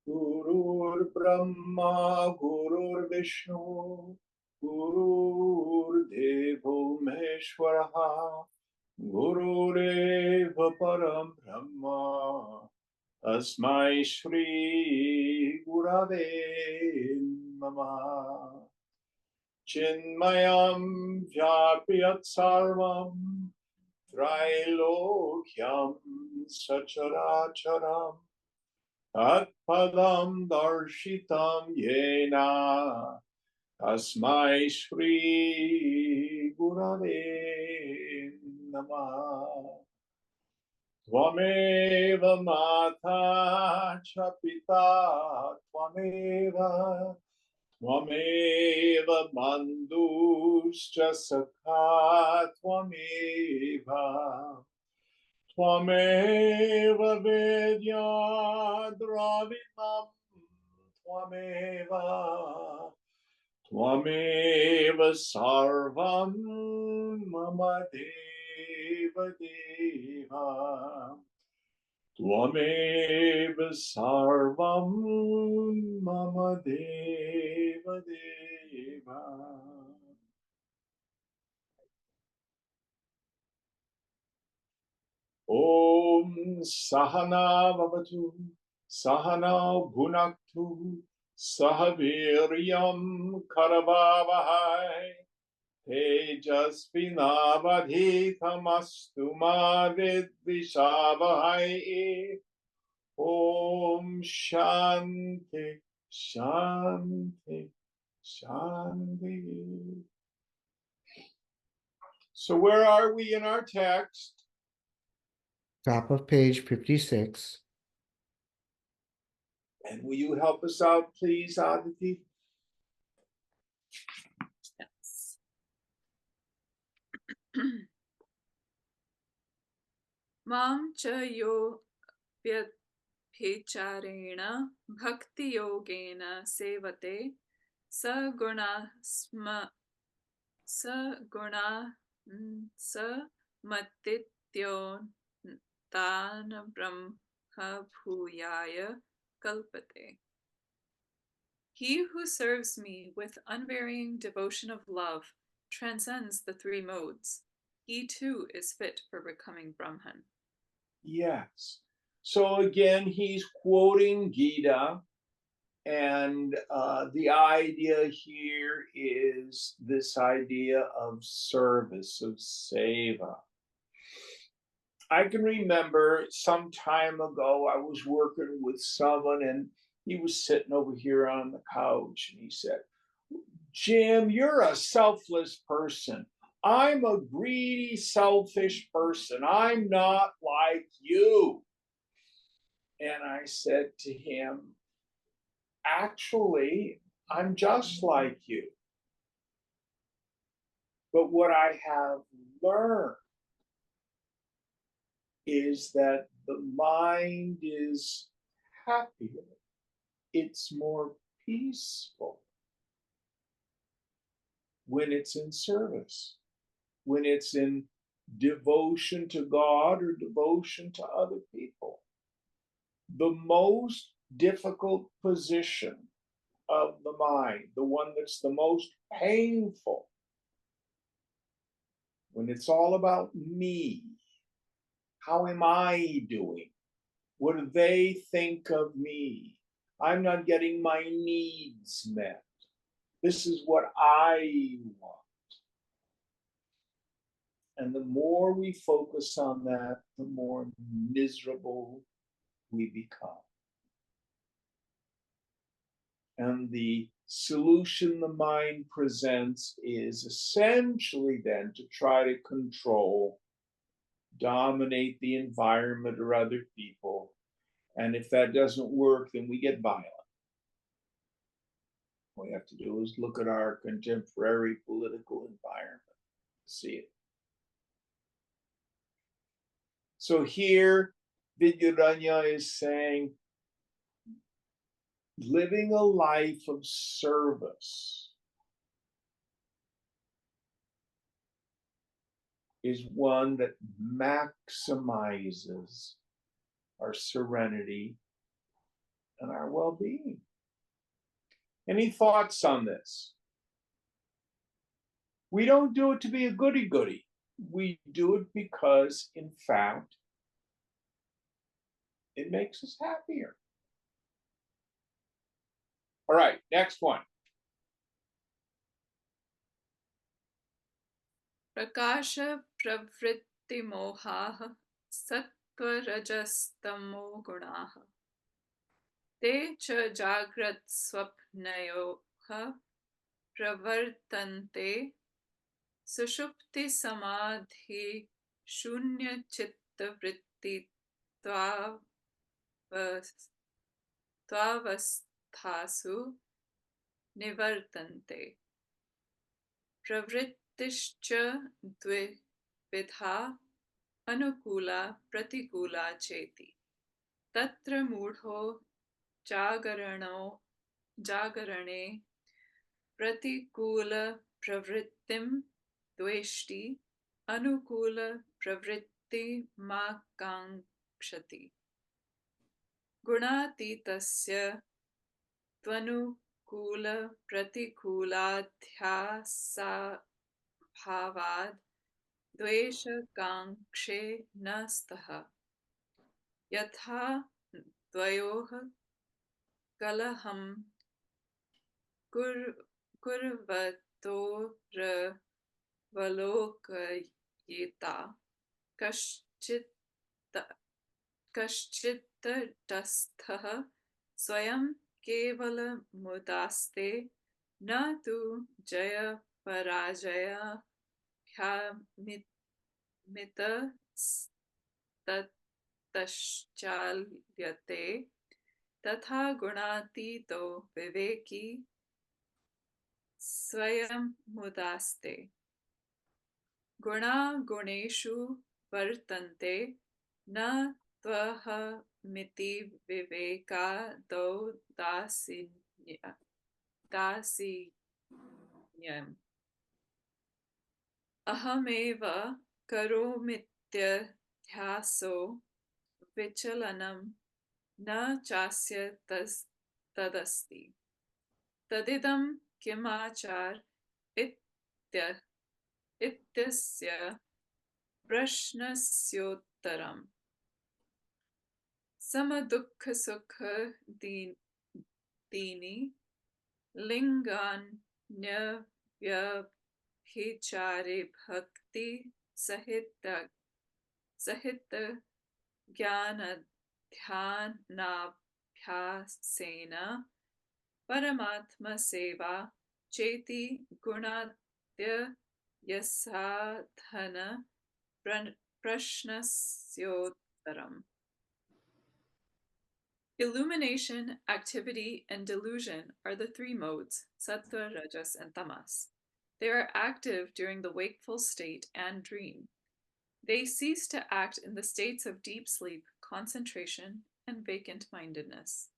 Gurur Brahma, Gurur Vishnu, Gurur Devo Maheshwara, Gurureva Param Brahma, Asmai Shri Gurave Namah. Chinmayam Vyapyat Sarvam Trailokyam Sacharacharam Tatpadam Darshitam Yena Tasmai Shri Gurave Namah. Tvameva Mata Cha Pita Tvameva Tvameva bandhuscha sakha tvameva Tvameva vedya dravinam Tvameva Tvameva sarvam mama deva deva Tvameva sarvam mama deva deva. Om Sahana Vavatu Sahana Bhunaktu Sahaviryam Karavavahai Tejasvinavadhitamastu ma vidvishavahai. Om Shanti Shanti Shanti. So where are we in our text? Top of page 56. And will you help us out, please, Aditi? Yes. Mam cha yo vyabhicharena bhakti yogena sevate saguna samatityo tana brahma bhuyaya kalpate. He who serves me with unvarying devotion of love transcends the three modes. He too is fit for becoming Brahman. Yes. So again, he's quoting Gita, and the idea here is this idea of service, of seva. I can remember some time ago, I was working with someone and he was sitting over here on the couch and he said, Jim, you're a selfless person. I'm a greedy, selfish person. I'm not like you. And I said to him, actually, I'm just like you. But what I have learned is that the mind is happier. It's more peaceful when it's in service, when it's in devotion to God or devotion to other people. The most difficult position of the mind, the one that's the most painful, when it's all about me. How am I doing? What do they think of me? I'm not getting my needs met. This is what I want. And the more we focus on that, the more miserable we become. And the solution the mind presents is essentially then to try to control, dominate the environment or other people. And if that doesn't work, then we get violent. All we have to do is look at our contemporary political environment to see it. So here, Vidyaranya is saying, living a life of service is one that maximizes our serenity and our well-being. Any thoughts on this? We don't do it to be a goody-goody. We do it because, in fact, it makes us happier. All right, next one. Prakasha pravritti mohaha sattva-rajastamo gunaha te cha jagrat swapnayoha pravartante sushupti samadhi shunya chitta vritti tvavasthasu nivartante. Pravrittischa dvividha anukula pratikula cheti. Tatra mudho jagarane pratikula pravrittim dveshti anukula pravritti makangshati. Gunatitasya त्वनुकूल प्रतिकूलाध्यासा भावाद द्वेष कांक्षे न स्तः यथा द्वयोः कलहं कुर्वतोरवलोकयिता कश्चित्तटस्थः स्वयं केवलमुदास्ते न तु जयपराजयभ्यामितस्ततश्चाल्यते तथा गुणातीतो विवेकी स्वयमुदास्ते. गुणा गुणेषु वर्तन्ते न त्वहमिति विवेकादौ दासीन्यम्. अहमेव करोमीत्यध्यासो विचलनं न चास्य तदस्ति. तदिदं किमाचार इत्यस्य प्रश्नस्योत्तरम्. समदुःखसुखदीनि लिङ्गान्यव्यभिचारे भक्ति सहित ज्ञानध्यानाभ्यासेन परमात्मसेवा चेति गुणाद्यसाधन प्रश्नस्योत्तरम्. Illumination, activity, and delusion are the three modes, sattva, rajas, and tamas. They are active during the wakeful state and dream. They cease to act in the states of deep sleep, concentration, and vacant-mindedness.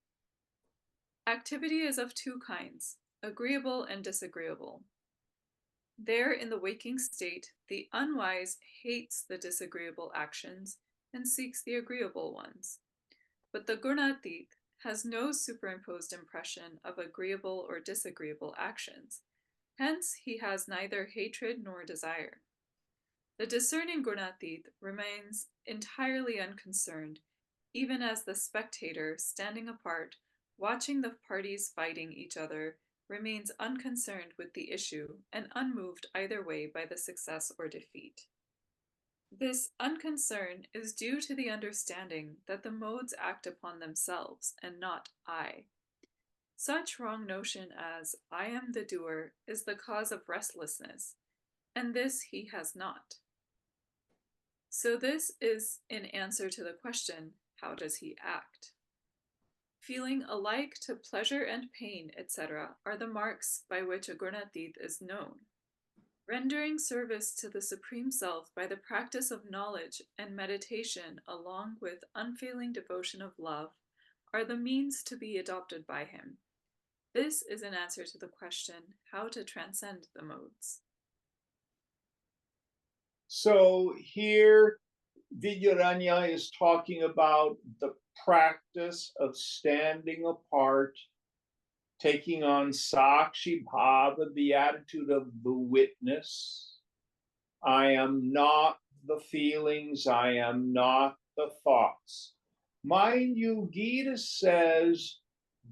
Activity is of two kinds, agreeable and disagreeable. There, in the waking state, the unwise hates the disagreeable actions and seeks the agreeable ones. But the Gunatit has no superimposed impression of agreeable or disagreeable actions. Hence, he has neither hatred nor desire. The discerning Gunatit remains entirely unconcerned, even as the spectator, standing apart, watching the parties fighting each other, remains unconcerned with the issue and unmoved either way by the success or defeat. This unconcern is due to the understanding that the modes act upon themselves and not I. Such wrong notion as I am the doer is the cause of restlessness, and this he has not. So this is in answer to the question, how does he act? Feeling alike to pleasure and pain, etc., are the marks by which a Gunatit is known. Rendering service to the Supreme Self by the practice of knowledge and meditation along with unfailing devotion of love are the means to be adopted by him. This is an answer to the question, how to transcend the modes. So here, Vidyaranya is talking about the practice of standing apart, taking on Sakshi Bhava, the attitude of the witness. I am not the feelings, I am not the thoughts. Mind you, Gita says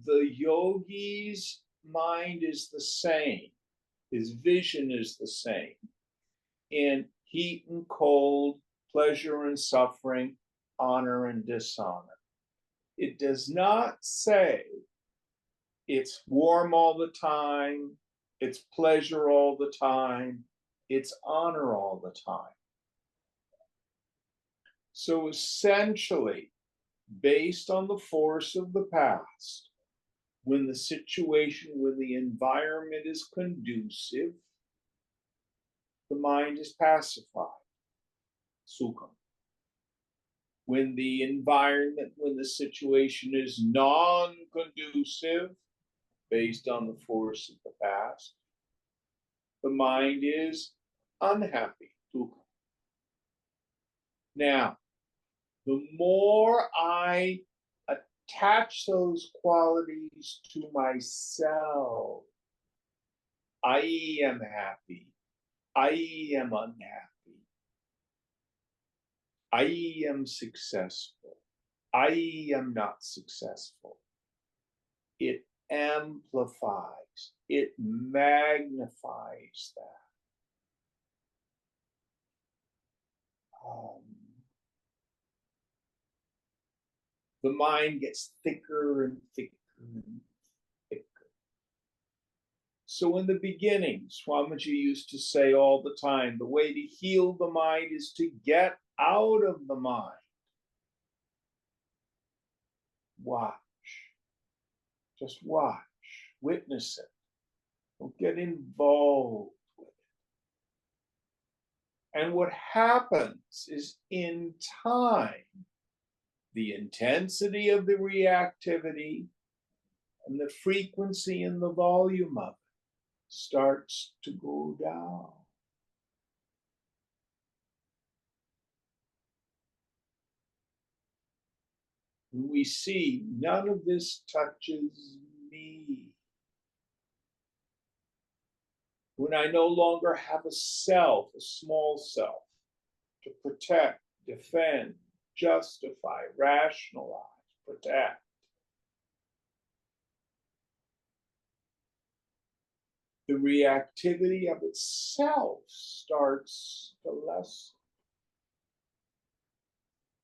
the yogi's mind is the same, his vision is the same in heat and cold, pleasure and suffering, honor and dishonor. It does not say it's warm all the time, it's pleasure all the time, it's honor all the time. So essentially, based on the force of the past, when the situation, when the environment is conducive, the mind is pacified, sukham. When the environment, when the situation is non-conducive, based on the force of the past, the mind is unhappy, dukkha. Now, the more I attach those qualities to myself, I am happy, I am unhappy, I am successful, I am not successful. It amplifies, it magnifies that. The mind gets thicker and thicker and thicker. So in the beginning, Swamiji used to say all the time, the way to heal the mind is to get out of the mind. Watch. Just watch. Witness it. Don't get involved with it. And what happens is, in time, the intensity of the reactivity and the frequency and the volume of it starts to go down. And we see none of this touches me. When I no longer have a self, a small self, to protect, defend, justify, rationalize, protect, the reactivity of itself starts to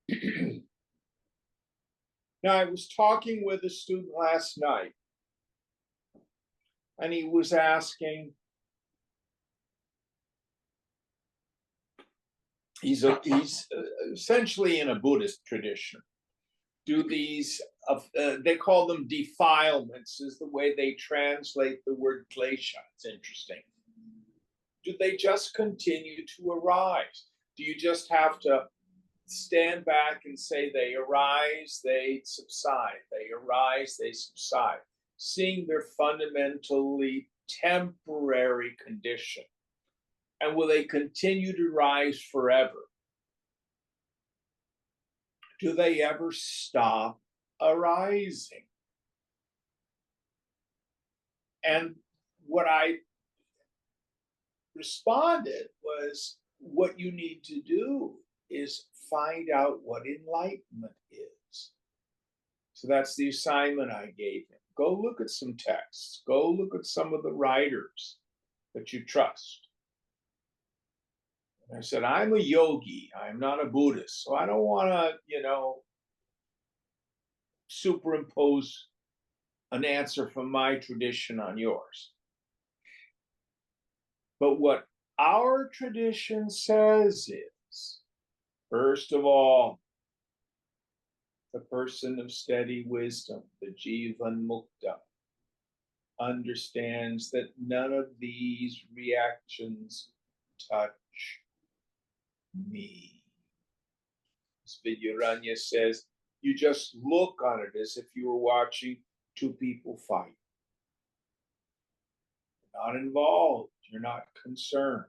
lessen. Now, I was talking with a student last night, and he was asking, he's essentially in a Buddhist tradition. Do these, they call them defilements, is the way they translate the word klesha. It's interesting. Do they just continue to arise? Do you just have to stand back and say they arise, they subside, they arise, they subside, seeing their fundamentally temporary condition? And will they continue to rise forever? Do they ever stop arising? And what I responded was, what you need to do is find out what enlightenment is. So that's the assignment I gave him. Go look at some texts. Go look at some of the writers that you trust. And I said, I'm a yogi. I'm not a Buddhist. So I don't want to, superimpose an answer from my tradition on yours. But what our tradition says is, first of all, the person of steady wisdom, the Jivan Mukta, understands that none of these reactions touch me. As Vidyaranya says, you just look on it as if you were watching two people fight. You're not involved, you're not concerned.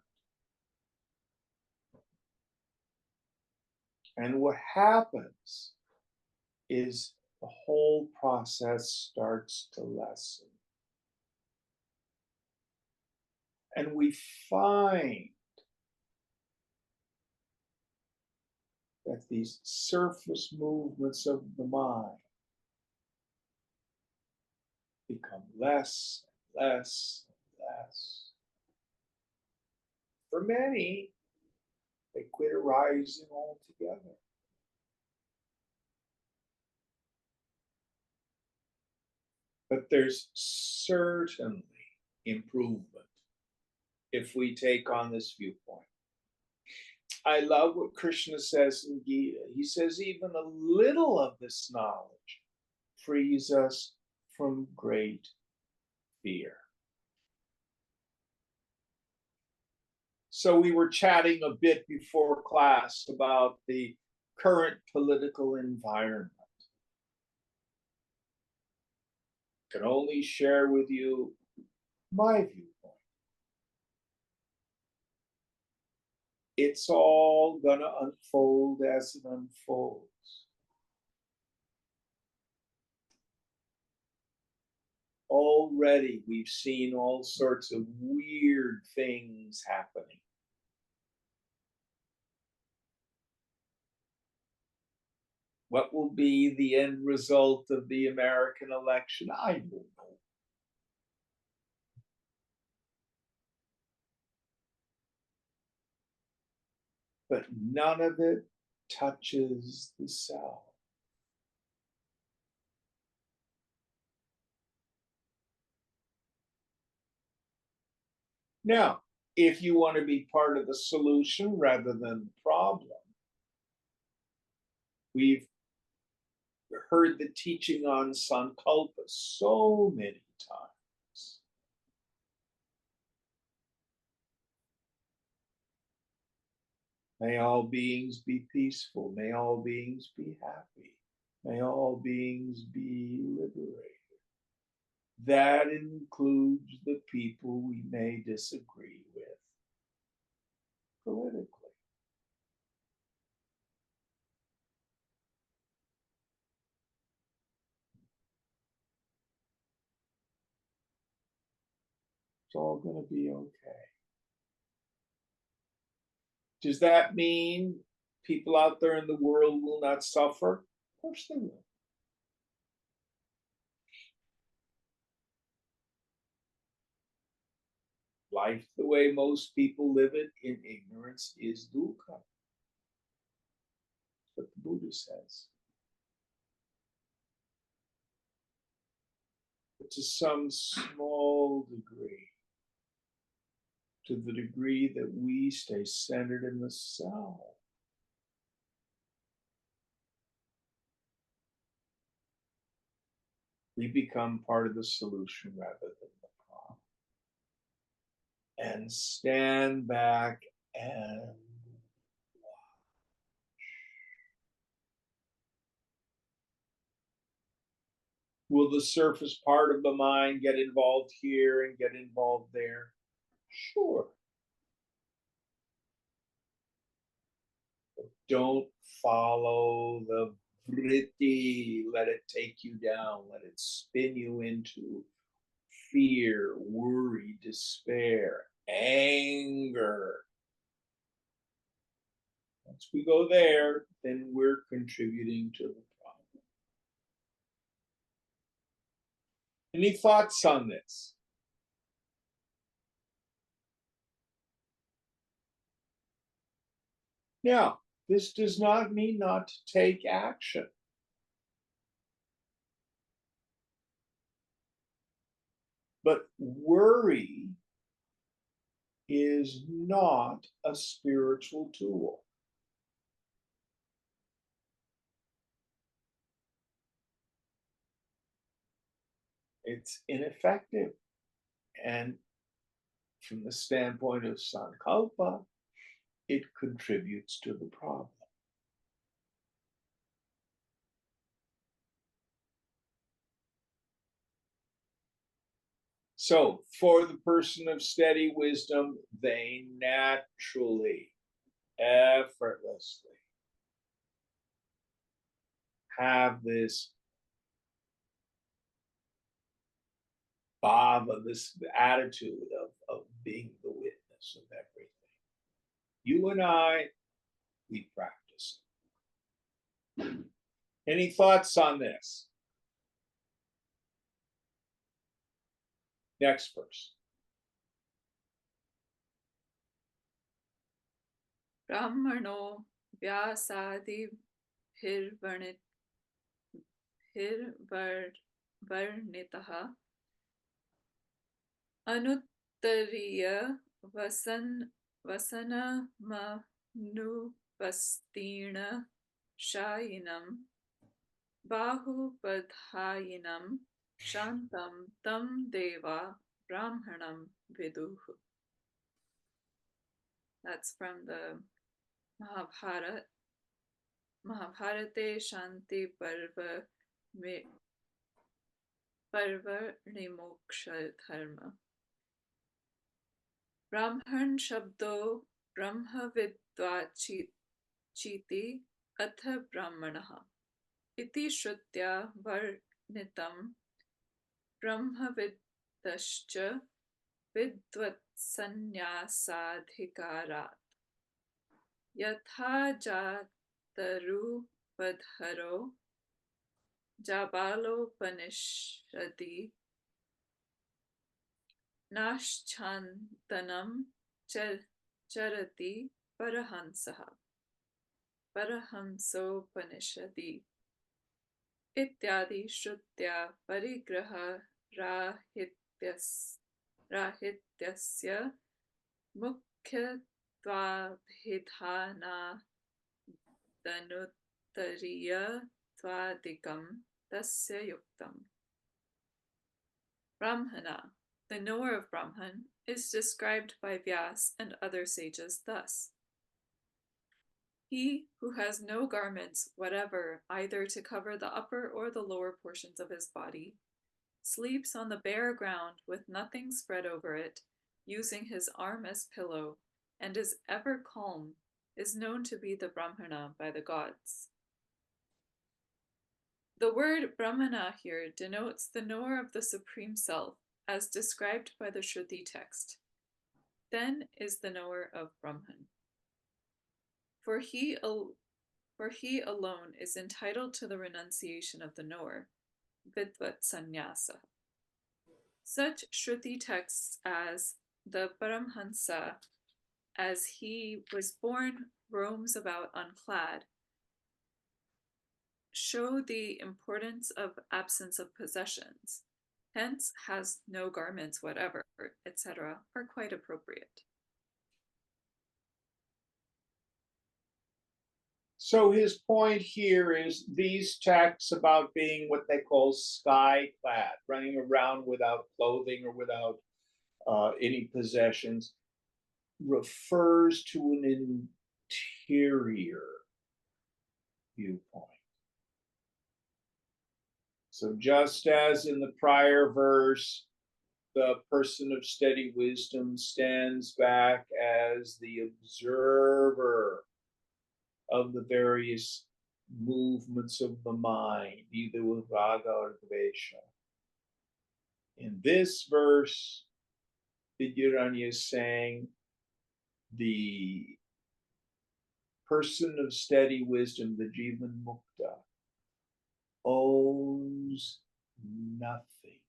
And what happens is the whole process starts to lessen. And we find that these surface movements of the mind become less and less and less. For many, they quit arising altogether. But there's certainly improvement if we take on this viewpoint. I love what Krishna says in Gita. He says, even a little of this knowledge frees us from great fear. So we were chatting a bit before class about the current political environment. I can only share with you my viewpoint. It's all gonna unfold as it unfolds. Already we've seen all sorts of weird things happening. What will be the end result of the American election? I don't know. But none of it touches the self. Now, if you want to be part of the solution rather than the problem, we've heard the teaching on Sankalpa so many times. May all beings be peaceful. May all beings be happy. May all beings be liberated. That includes the people we may disagree with politically. It's all going to be okay. Does that mean people out there in the world will not suffer? Of course they will. Life, the way most people live it in ignorance, is dukkha. That's what the Buddha says. But to some small degree, to the degree that we stay centered in the self, we become part of the solution rather than the problem. And stand back and watch. Will the surface part of the mind get involved here and get involved there? Sure. But don't follow the vritti, let it take you down, let it spin you into fear, worry, despair, anger. Once we go there, then we're contributing to the problem. Any thoughts on this? Now, this does not mean not to take action. But worry is not a spiritual tool. It's ineffective. And from the standpoint of Sankalpa, it contributes to the problem. So, for the person of steady wisdom, they naturally, effortlessly have this bhava, this attitude of being the witness of everything. You and I, we practice. Any thoughts on this? Next verse. Brahmano vyasadi hirvarnitaha anuttariya vasanamanupasteena shayinam bahupadhayinam shantam tam deva brahmanam viduhu. That's from the Mahabharate Shanti Parva Nimoksha Dharma. Brahman Shabdo Brahma Vidvachiti Atha Brahmanaha Iti Shrutya Varnitam Brahma Viddascha Vidvatsanyasadhikarat Yatha Jataru Vadharo Jabalo Panishadi Nashchantanam Charati Parahansaha Parahanso Panishadi Ityadi Shrutya Parigraha Rahityasya Mukhyatva Danuttariya Twadikam Tasya Yuktam. Brahmana, the knower of Brahman, is described by Vyas and other sages thus. He who has no garments whatever either to cover the upper or the lower portions of his body, sleeps on the bare ground with nothing spread over it, using his arm as pillow, and is ever calm, is known to be the Brahmana by the gods. The word Brahmana here denotes the knower of the Supreme Self, as described by the Shruti text. Then is the knower of Brahman. For he alone is entitled to the renunciation of the knower, Vidvat Sannyasa. Such Shruti texts as the Paramhansa, as he was born, roams about unclad, show the importance of absence of possessions, hence has no garments whatever, etc., are quite appropriate. So his point here is these texts about being what they call sky clad, running around without clothing or without any possessions, refers to an interior viewpoint. So just as in the prior verse, the person of steady wisdom stands back as the observer of the various movements of the mind, either with raga or dvesha. In this verse, Vidyaranya is saying the person of steady wisdom, the Jivan Mukta, owes nothing,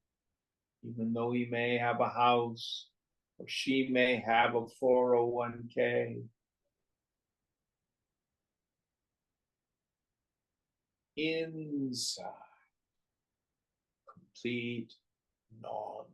even though he may have a house or she may have a 401k. Inside, complete non-attachment.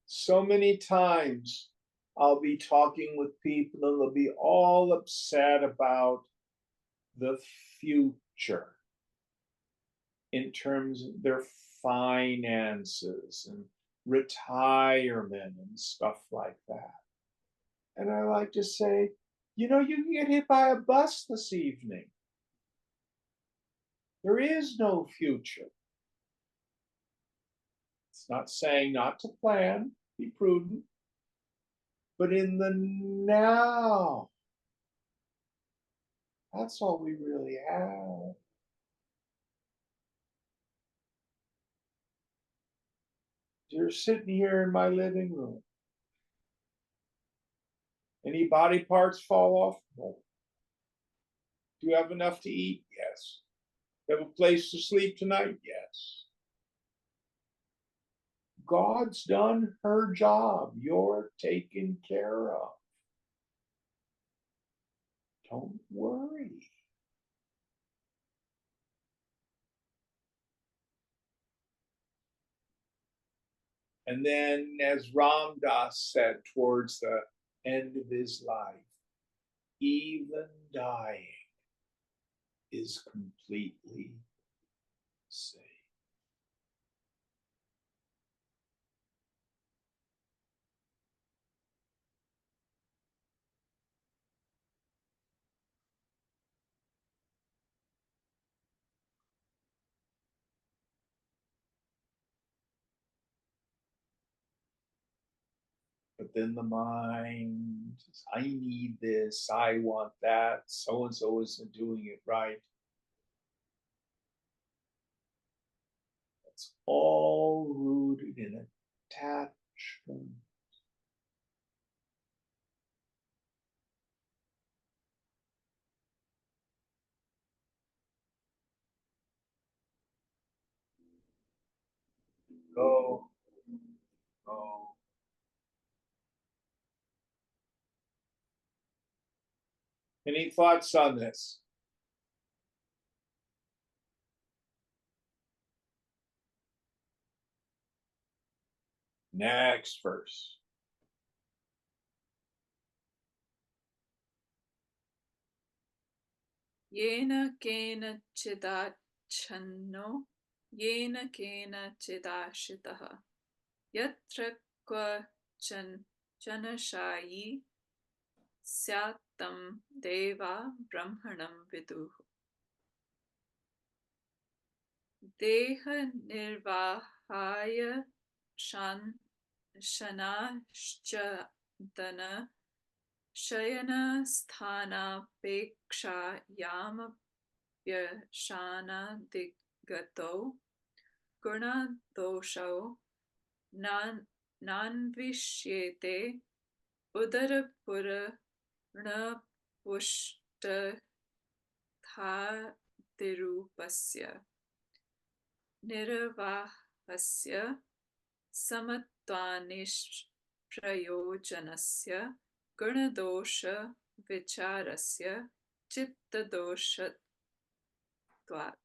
So many times I'll be talking with people and they'll be all upset about the future in terms of their finances and retirement and stuff like that. And I like to say, You know, you can get hit by a bus this evening. There is no future. It's not saying not to plan, be prudent, but in the now, that's all we really have. You're sitting here in my living room. Any body parts fall off? No. Do you have enough to eat? Yes. You have a place to sleep tonight? Yes. God's done her job. You're taken care of. Don't worry. And then, as Ram Dass said towards the end of his life, even dying is completely safe. But then the mind says, I need this, I want that, so and so isn't doing it right. It's all rooted in attachment. Go, go. Any thoughts on this? Next verse. Yena kena chidachanno, yena kena chidashitaha, yatra kwa chanashayi, syatam deva brahmanam viduh. Deha nirvahaya shanashchadana shayana sthanapeksha yama vyashana digato guna dosho nanvishyete udarapura pushta dhatirupasya nirvahasya samatvanishprayojanasya gunadosha vicharasya chittadoshatvat.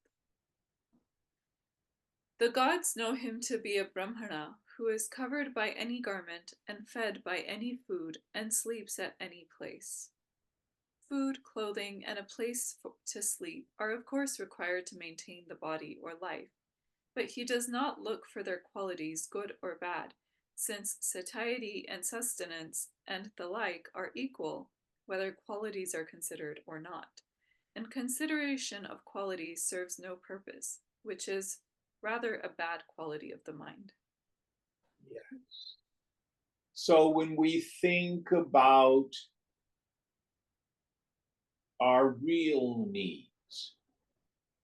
The gods know him to be a Brahmana who is covered by any garment and fed by any food and sleeps at any place. Food, clothing, and a place to sleep are of course required to maintain the body or life, but he does not look for their qualities, good or bad, since satiety and sustenance and the like are equal, whether qualities are considered or not. And consideration of qualities serves no purpose, which is rather a bad quality of the mind. Yes. So when we think about our real needs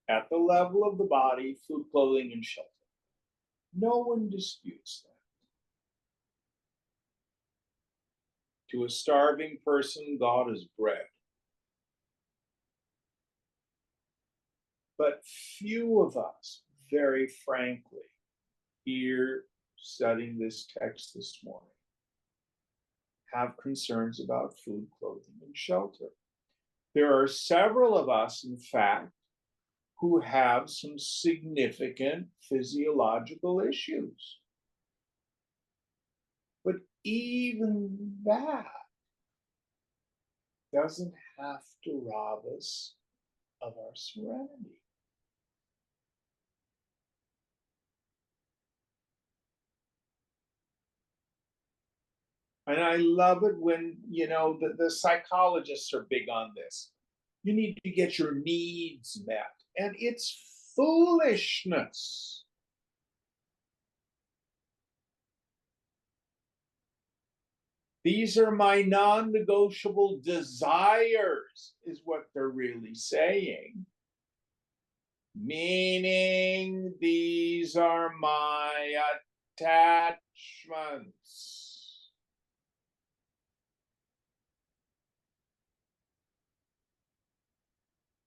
at the level of the body, food, clothing, and shelter, no one disputes that. To a starving person, God is bread. But few of us, very frankly, here studying this text this morning, have concerns about food, clothing, and shelter. There are several of us, in fact, who have some significant physiological issues. But even that doesn't have to rob us of our serenity. And I love it when, the psychologists are big on this. You need to get your needs met. And it's foolishness. These are my non-negotiable desires, is what they're really saying. Meaning, these are my attachments.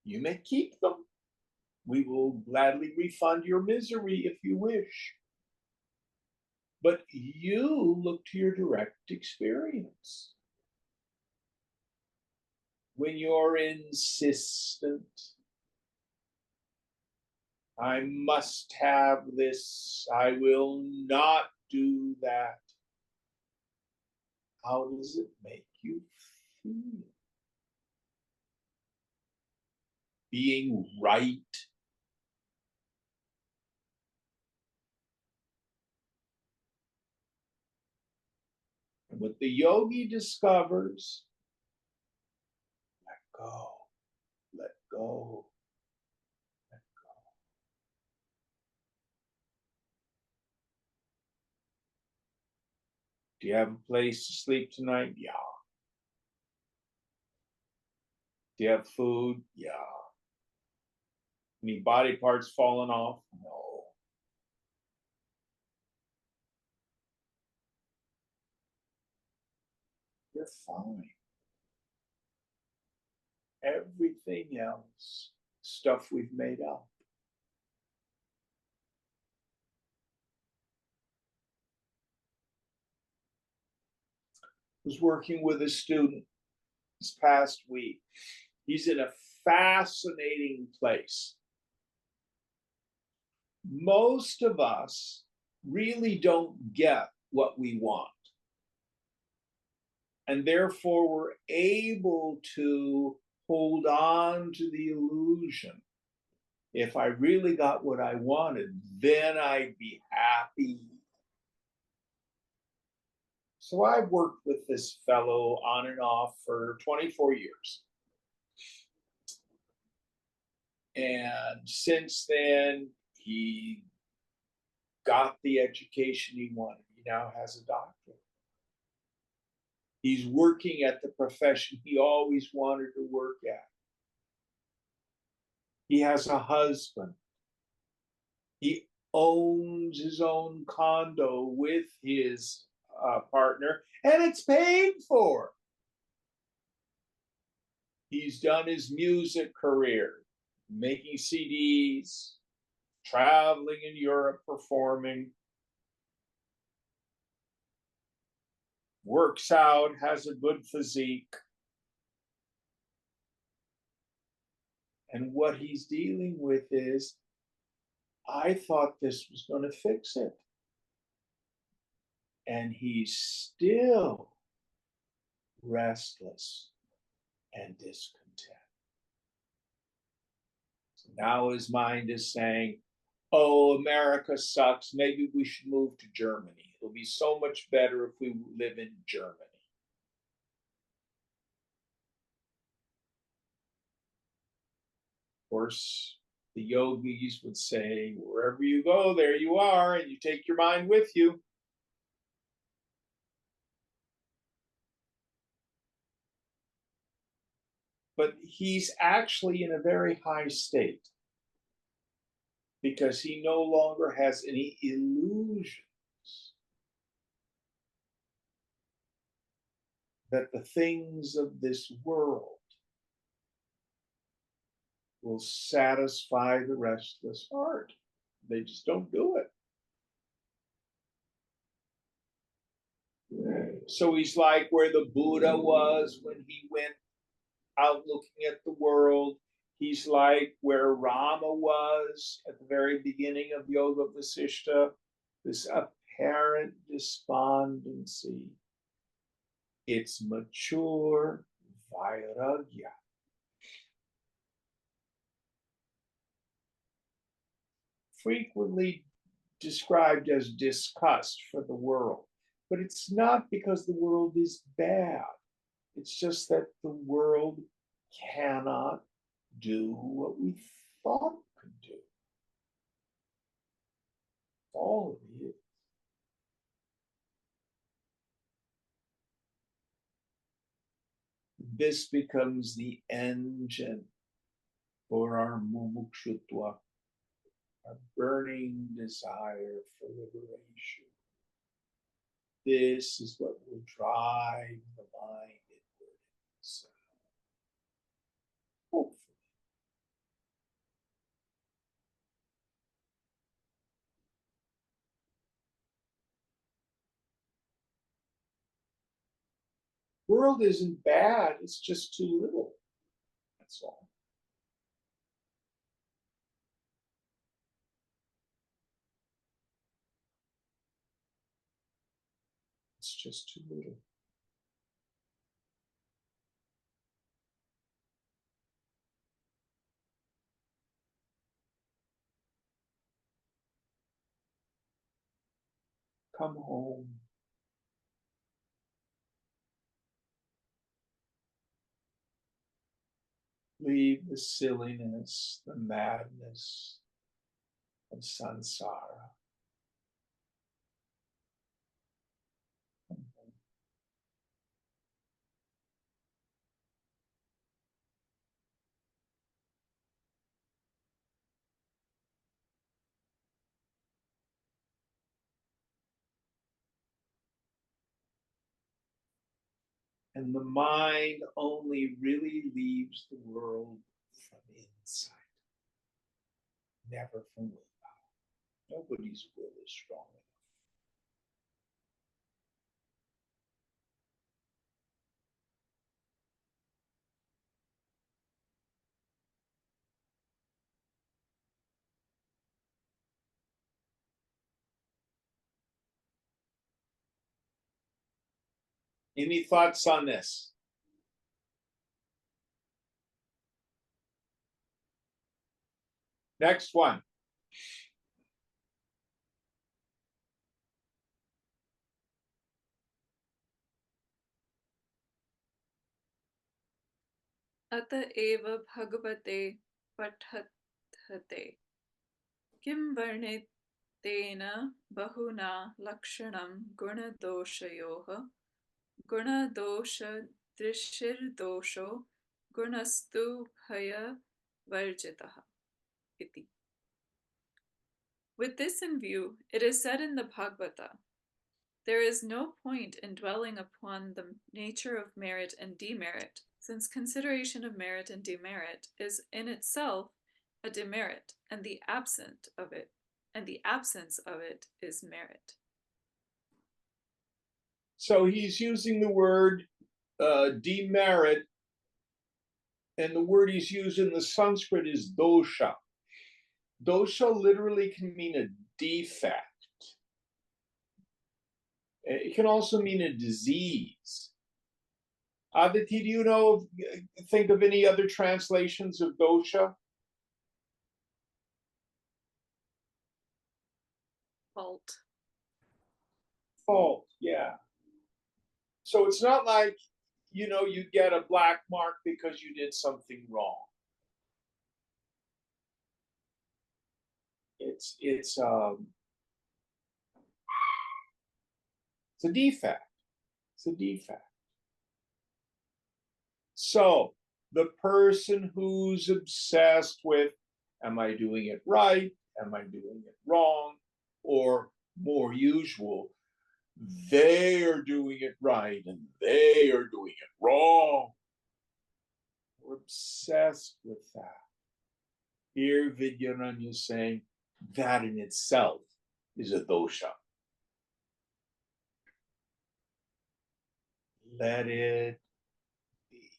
You may keep them. We will gladly refund your misery if you wish. But you look to your direct experience. When you're insistent, I must have this, I will not do that. How does it make you feel? Being right. And what the yogi discovers, let go, let go, let go. Do you have a place to sleep tonight? Yeah. Do you have food? Yeah. Any body parts falling off? No. You're fine. Everything else, stuff we've made up. I was working with a student this past week. He's in a fascinating place. Most of us really don't get what we want. And therefore, we're able to hold on to the illusion. If I really got what I wanted, then I'd be happy. So I've worked with this fellow on and off for 24 years. And since then, he got the education he wanted. He now has a doctorate. He's working at the profession he always wanted to work at. He has a husband. He owns his own condo with his partner, and it's paid for. He's done his music career, making CDs, traveling in Europe, performing, works out, has a good physique. And what he's dealing with is, I thought this was going to fix it. And he's still restless and discontent. So now his mind is saying, oh, America sucks. Maybe we should move to Germany. It'll be so much better if we live in Germany. Of course, the yogis would say, wherever you go, there you are, and you take your mind with you. But he's actually in a very high state because he no longer has any illusions that the things of this world will satisfy the restless heart. They just don't do it. So he's like where the Buddha was when he went out looking at the world. He's like where Rama was at the very beginning of Yoga Vasishta, this apparent despondency. It's mature vairagya. Frequently described as disgust for the world. But it's not because the world is bad. It's just that the world cannot do what we thought it could do. All of it. This becomes the engine for our mumukshutva, our burning desire for liberation. This is what will drive the mind inward. So, hopefully. World isn't bad, it's just too little. That's all. It's just too little. Come home. Leave the silliness, the madness of samsara. And the mind only really leaves the world from inside, never from without. Nobody's will is strong enough. Any thoughts on this? Next one. Ata eva bhagavate pathathate kim varnitena bahuna lakshanam gunadoshayoha gunadosha drishir gunastu bhaya varjitaha iti. With this in view, it is said in the Bhagavata, there is no point in dwelling upon the nature of merit and demerit, since consideration of merit and demerit is in itself a demerit, and the absence of it is merit. So he's using the word demerit, and the word he's used in the Sanskrit is dosha. Dosha literally can mean a defect. It can also mean a disease. Aditi, do you think of any other translations of dosha? Fault. Fault, yeah. So it's not like, you get a black mark because you did something wrong. It's a defect. It's a defect. So the person who's obsessed with, am I doing it right? Am I doing it wrong? Or more usual, they are doing it right and they are doing it wrong. We're obsessed with that. Here, Vidyananda is saying that in itself is a dosha. Let it be.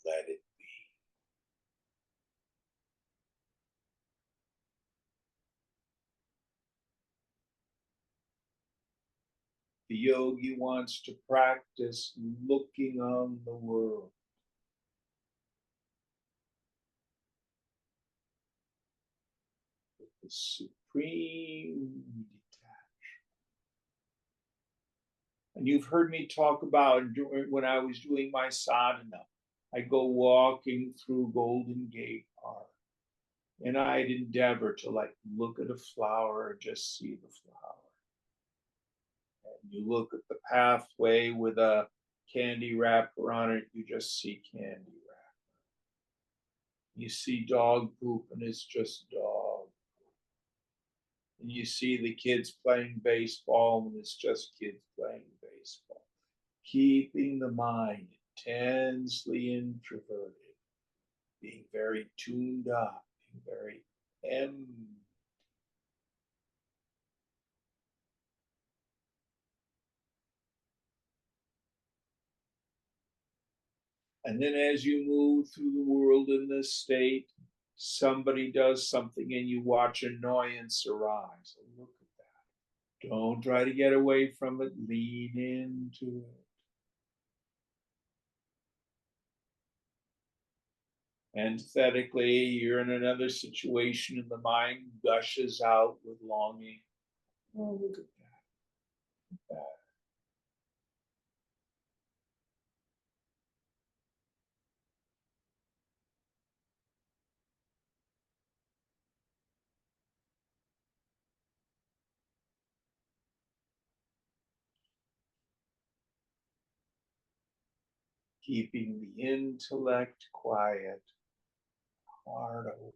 Let it be. The yogi wants to practice looking on the world supreme detachment. And you've heard me talk about when I was doing my sadhana, I go walking through Golden Gate Park, and I'd endeavor to like look at a flower or just see the flower. And you look at the pathway with a candy wrapper on it, you just see candy wrapper. You see dog poop and it's just dog. And you see the kids playing baseball and it's just kids playing baseball. Keeping the mind intensely introverted, being very tuned up, being very and then as you move through the world in this state, somebody does something and you watch annoyance arise. Look at that. Don't try to get away from it. Lean into it. Antithetically, you're in another situation and the mind gushes out with longing. Oh, look at that. Look at that. Keeping the intellect quiet, heart open.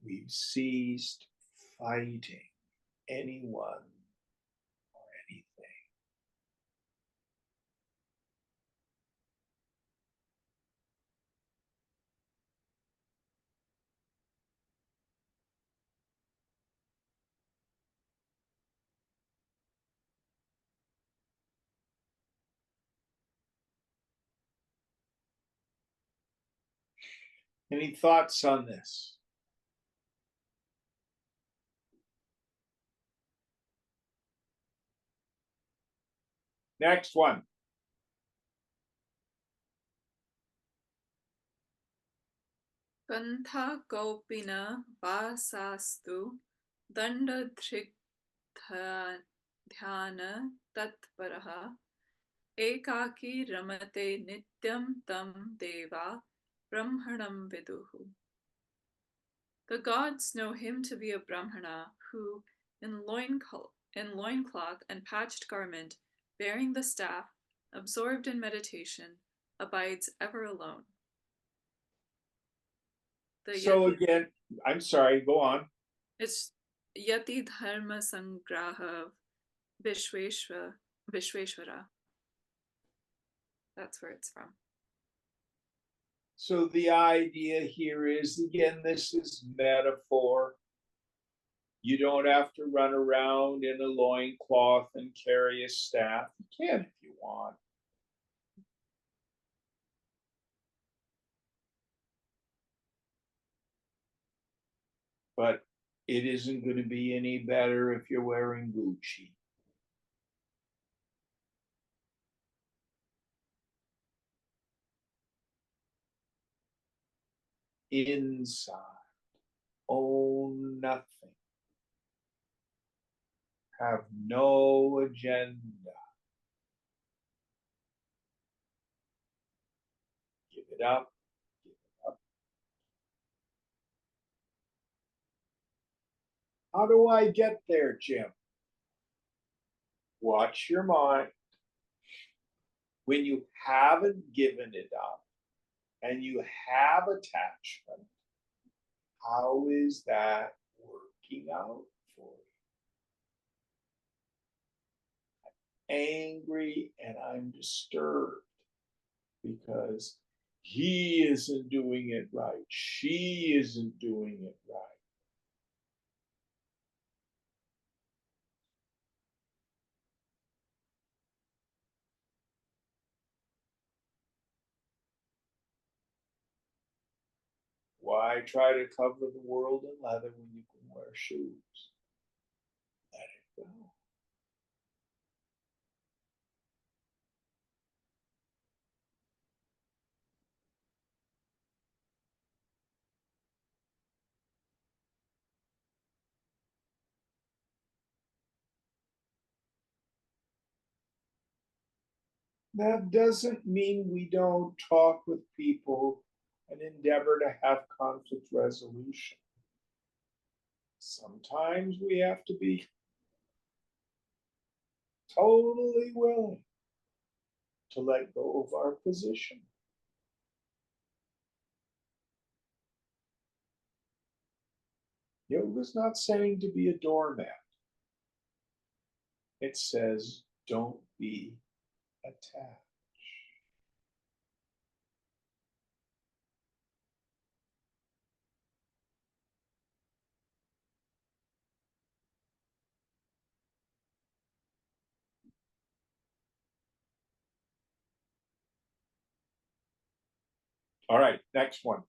We've ceased fighting anyone or anything. Any thoughts on this? Next one. Kantha Kaupina Vasastu Dandadhrik Dhyana Tatparaha Ekaki Ramate Nityam Tam Deva Brahmanam Viduhu. The gods know him to be a Brahmana who, in loincloth and patched garment, bearing the staff, absorbed in meditation, abides ever alone. So again, I'm sorry, go on. It's Yati Dharma Sangraha Vishweshwara. That's where it's from. So the idea here is, again, this is metaphor. You don't have to run around in a loincloth and carry a staff. You can if you want. But it isn't going to be any better if you're wearing Gucci. Inside, own nothing, have no agenda. Give it up, give it up. How do I get there, Jim? Watch your mind. When you haven't given it up and you have attachment, how is that working out for you? I'm angry and I'm disturbed because he isn't doing it right. She isn't doing it right. Why try to cover the world in leather when you can wear shoes? Let it go. That doesn't mean we don't talk with people and endeavor to have conflict resolution. Sometimes we have to be totally willing to let go of our position. Yoga's not saying to be a doormat. It says don't be attached. All right, next one.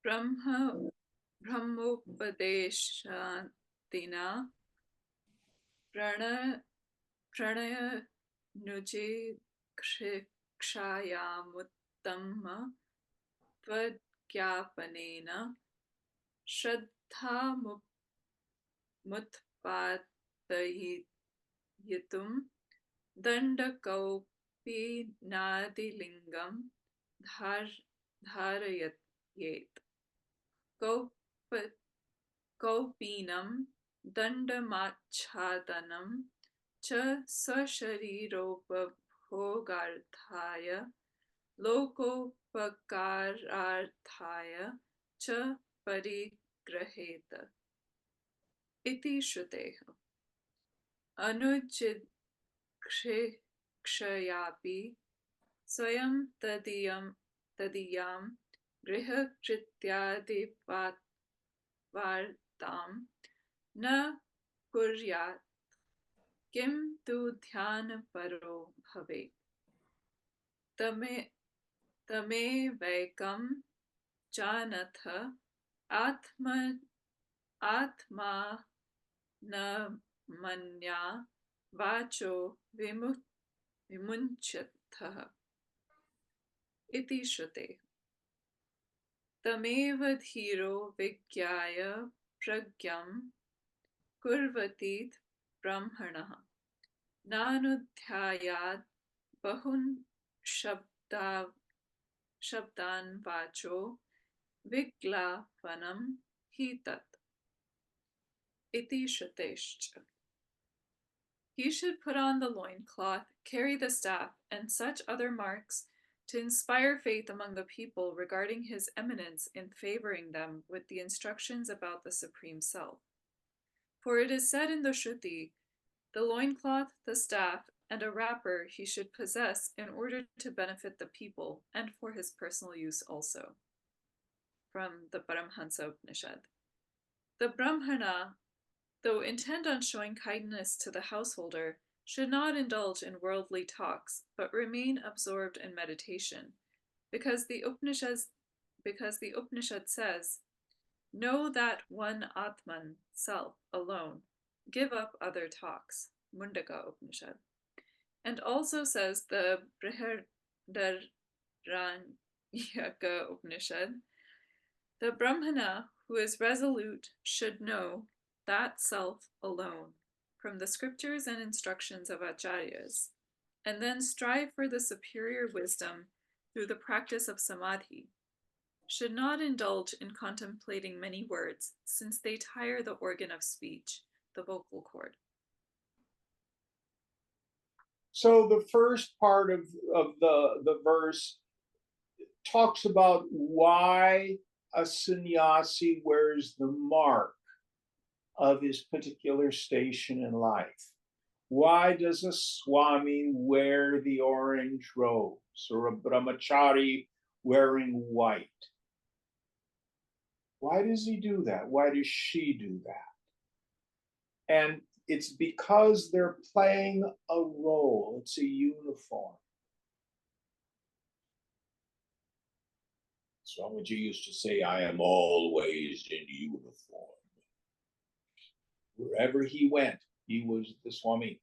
Brahmopadeshatina pranaya nuje kshayamuttamma tvadgyapanena shraddha mutpatayitum dandakaupi nadilingam dharayat kaupinam dandamachadanam cha sashariropabhogarthaya lokopakararthaya cha parigraheta iti shruteha anujid kshayapi swayam tadiyam grihakrityadipartam na kuryat kim tu dhyanaparo bhavet tame vaikam janatha atma na manya vacho vimunchatha iti shrute tameva dhiro vigyaya pragyam kurvatit brahmanah nanudhyayad bahun shabdan vacho viglapanam hitat iti shruteshcha. He should put on the loincloth, carry the staff, and such other marks to inspire faith among the people regarding his eminence in favoring them with the instructions about the Supreme Self. For it is said in the Shruti, the loincloth, the staff, and a wrapper he should possess in order to benefit the people and for his personal use also. From the Paramhansa Upanishad. The Brahmana, though intent on showing kindness to the householder, should not indulge in worldly talks, but remain absorbed in meditation, because the Upanishad says, "Know that one Atman, self, alone. Give up other talks." Mundaka Upanishad. And also says the Brihadaranyaka Upanishad, the Brahmana who is resolute should know that self alone from the scriptures and instructions of acharyas, and then strive for the superior wisdom through the practice of samadhi, should not indulge in contemplating many words, since they tire the organ of speech, the vocal cord. So the first part of the verse talks about why a sannyasi wears the mark of his particular station in life. Why does a swami wear the orange robes or a brahmachari wearing white? Why does he do that? Why does she do that? And it's because they're playing a role. It's a uniform. Swamiji used to say, "I am always in uniform." Wherever he went, he was the Swami.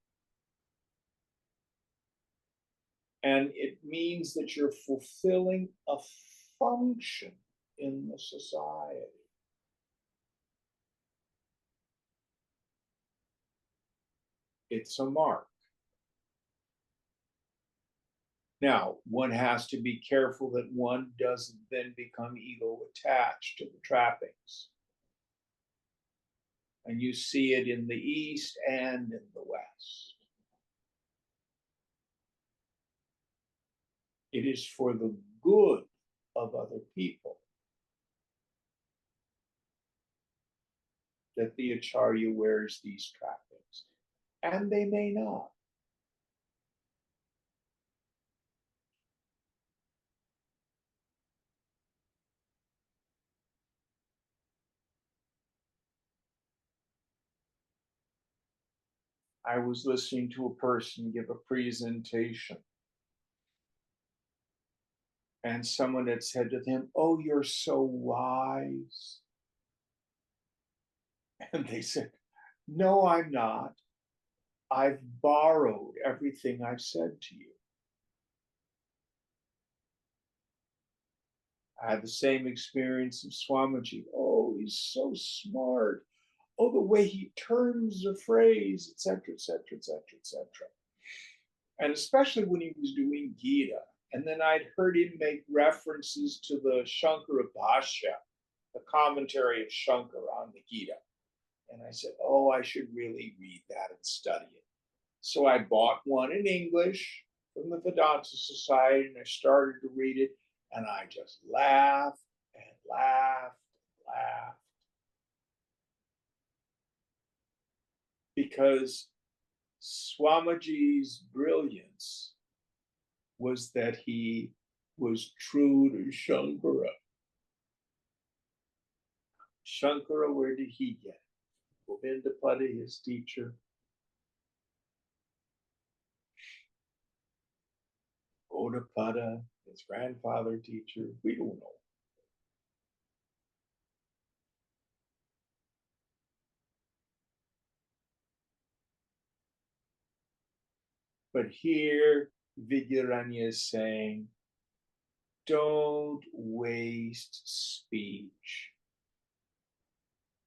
And it means that you're fulfilling a function in the society. It's a mark. Now, one has to be careful that one doesn't then become ego attached to the trappings. And you see it in the East and in the West. It is for the good of other people that the Acharya wears these trappings, and they may not. I was listening to a person give a presentation, and someone had said to them, "Oh, you're so wise." And they said, "No, I'm not. I've borrowed everything I've said to you." I had the same experience of Swamiji. "Oh, he's so smart. Oh, the way he turns a phrase, etc., etc., etc., etc." And especially when he was doing Gita. And then I'd heard him make references to the Shankara Bhashya, the commentary of Shankara on the Gita. And I said, "Oh, I should really read that and study it." So I bought one in English from the Vedanta Society and I started to read it. And I just laughed and laughed and laughed. Because Swamiji's brilliance was that he was true to Shankara. Shankara, where did he get it? Govindapada, his teacher. Gaudapada, his grandfather teacher. We don't know. But here, Vidyaranya is saying, don't waste speech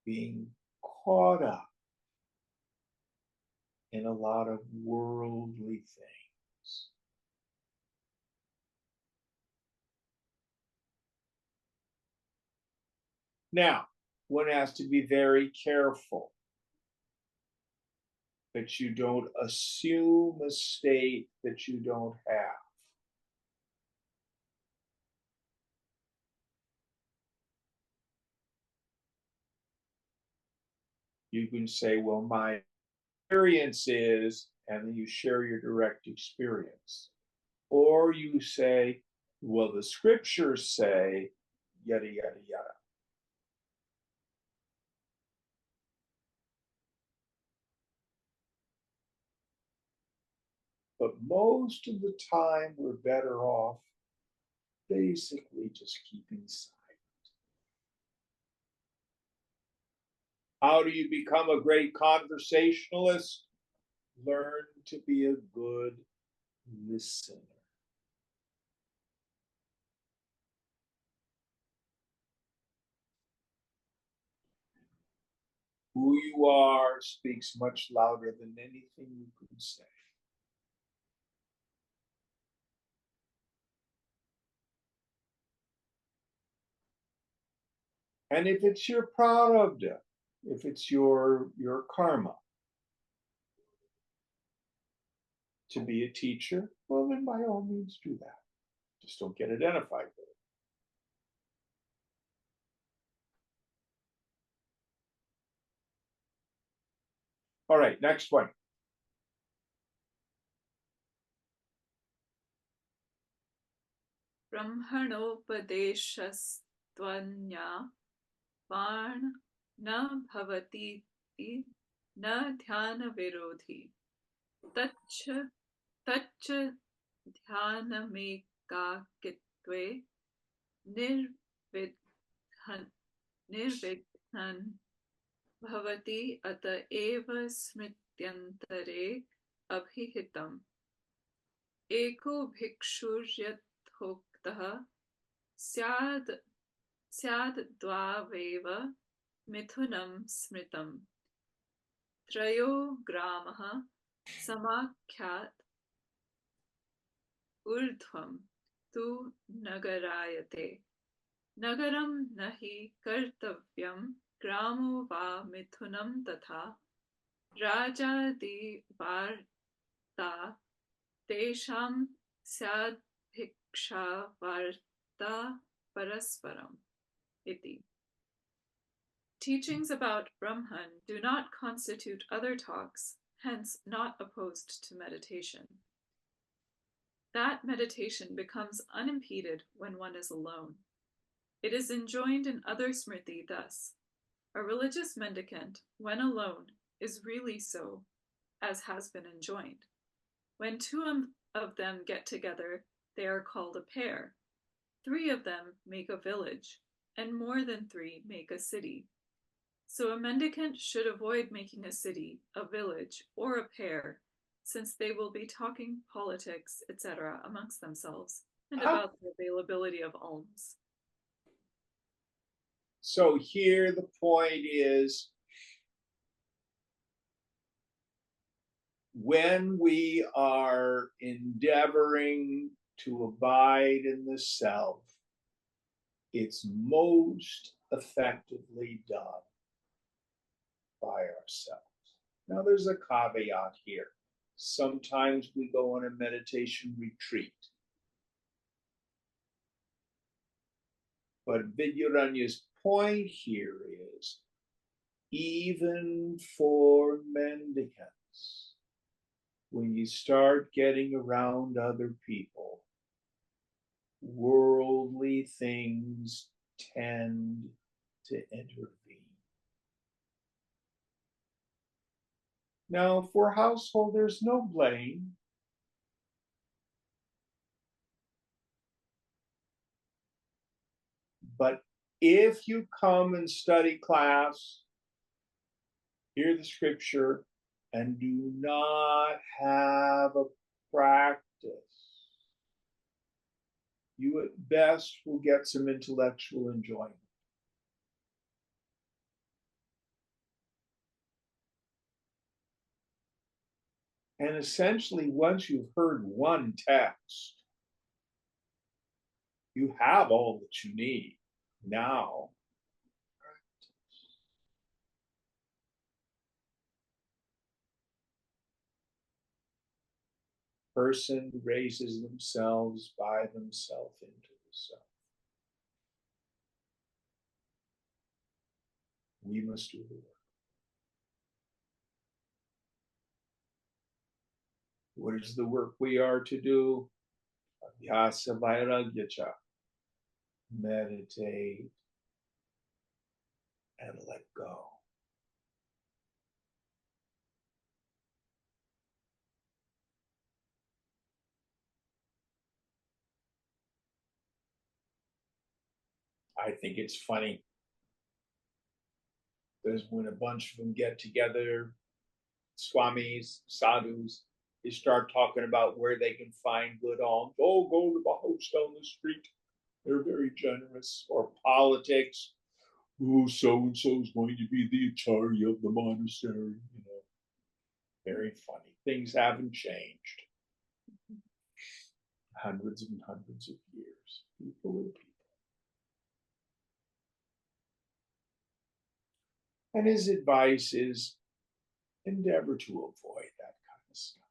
being caught up in a lot of worldly things. Now, one has to be very careful that you don't assume a state that you don't have. You can say, well, my experience is, and then you share your direct experience. Or you say, well, the scriptures say, yada, yada, yada. But most of the time, we're better off basically just keeping silent. How do you become a great conversationalist? Learn to be a good listener. Who you are speaks much louder than anything you could say. And if it's your prarabdha, if it's your karma to be a teacher, well, then by all means do that. Just don't get identified with it. All right, next one. Brahmanopadeshastvanya varn na bhavati na dhyana virodhi taccha dhyanamekakitve nirvidhan bhavati ata eva smrityantare abhihitam eko bhikshuryathoktaha स्याद्द्वावेव मिथुनं स्मृतं त्रयो ग्रामः समाख्यात् ऊर्ध्वं तु नगरायते नगरं न हि कर्तव्यं ग्रामो वा मिथुनं तथा राजादिवार्ता तेषां स्याद्भिक्षावार्ता परस्परम् iti. Teachings about Brahman do not constitute other talks, hence not opposed to meditation. That meditation becomes unimpeded when one is alone. It is enjoined in other smriti thus: a religious mendicant, when alone, is really so, as has been enjoined. When two of them get together, they are called a pair. 3 of them make a village, and more than 3 make a city. So a mendicant should avoid making a city, a village, or a pair, since they will be talking politics, etc., amongst themselves, and about the availability of alms. So here the point is, when we are endeavoring to abide in the self, it's most effectively done by ourselves. Now, there's a caveat here. Sometimes we go on a meditation retreat. But Vidyaranya's point here is, even for mendicants, when you start getting around other people, worldly things tend to intervene. Now, for household, there's no blame. But if you come and study class, hear the scripture, and do not have a practice, you at best will get some intellectual enjoyment. And essentially, once you've heard one text, you have all that you need. Now, person raises themselves by themselves into the self. We must do the work. What is the work we are to do? Abhyasa vairagyacha. Meditate and let go. I think it's funny. Because when a bunch of them get together, swamis, sadhus, they start talking about where they can find good alms. Oh, go to the house down the street. They're very generous. Or politics. Oh, so-and-so is going to be the acharya of the monastery. You know, very funny. Things haven't changed. Hundreds and hundreds of years. People are people. And his advice is, endeavor to avoid that kind of stuff.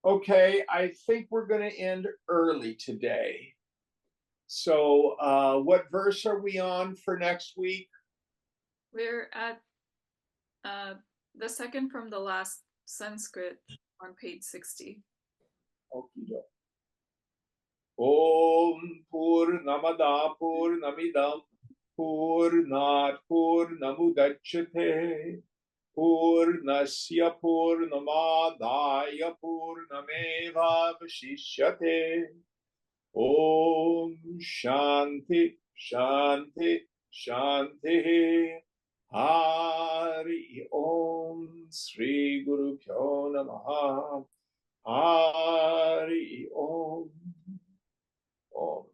Okay, I think we're going to end early today. So what verse are we on for next week? We're at the second from the last Sanskrit on page 60. Okie Om Purnamada Purnamidam Purnat Purnamudachyate Purnasya Purnamadaya Purnamevavashishyate. Om Shanti Shanti Shanti. Hari Om Sri Guru Pyo Namaha. Hari Om. Om